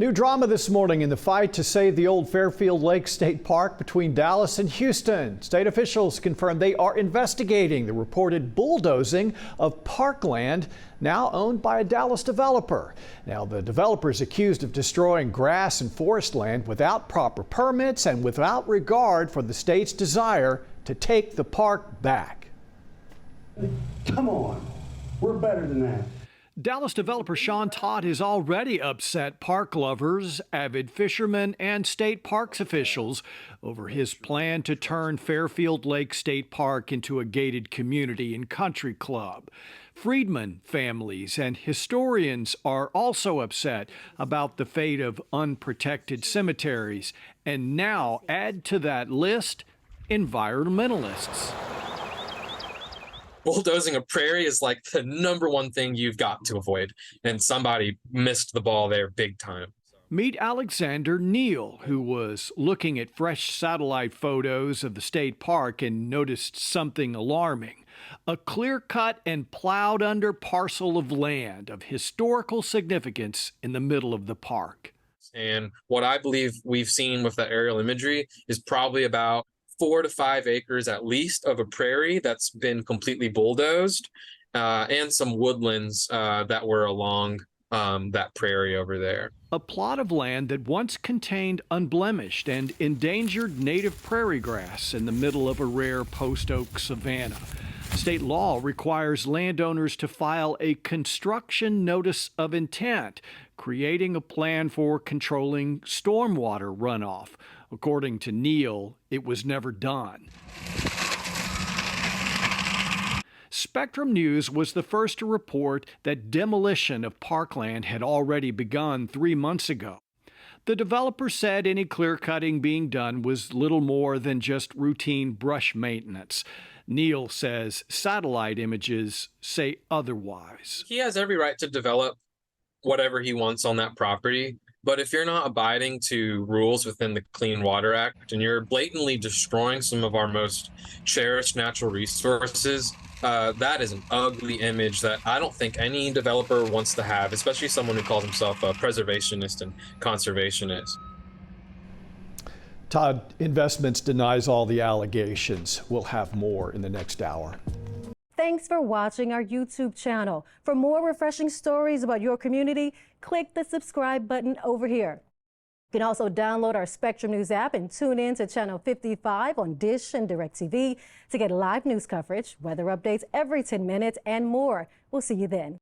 New drama this morning in the fight to save the old Fairfield Lake State Park between Dallas and Houston. State officials confirmed they are investigating the reported bulldozing of parkland now owned by a Dallas developer. Now, the developer is accused of destroying grass and forest land without proper permits and without regard for the state's desire to take the park back. Come on, we're better than that. Dallas developer Shawn Todd has already upset park lovers, avid fishermen, and state parks officials over his plan to turn Fairfield Lake State Park into a gated community and country club. Freedmen families and historians are also upset about the fate of unprotected cemeteries. And now add to that list environmentalists. Bulldozing a prairie is like the #1 thing you've got to avoid, and somebody missed the ball there big time. Meet Alexander Neal, who was looking at fresh satellite photos of the state park and noticed something alarming. A clear-cut and plowed under parcel of land of historical significance in the middle of the park. And what I believe we've seen with the aerial imagery is probably about 4 to 5 acres at least of a prairie that's been completely bulldozed, and some woodlands that were along that prairie over there. A plot of land that once contained unblemished and endangered native prairie grass in the middle of a rare post oak savanna. State law requires landowners to file a construction notice of intent, creating a plan for controlling stormwater runoff. According to Neal, it was never done. Spectrum News was the first to report that demolition of parkland had already begun 3 months ago. The developer said any clear-cutting being done was little more than just routine brush maintenance. Neal says satellite images say otherwise. He has every right to develop whatever he wants on that property. But if you're not abiding to rules within the Clean Water Act and you're blatantly destroying some of our most cherished natural resources, that is an ugly image that I don't think any developer wants to have, especially someone who calls himself a preservationist and conservationist. Todd Investments denies all the allegations. We'll have more in the next hour. Thanks for watching our YouTube channel. For more refreshing stories about your community, click the subscribe button over here. You can also download our Spectrum News app and tune in to Channel 55 on Dish and DirecTV to get live news coverage, weather updates every 10 minutes, and more. We'll see you then.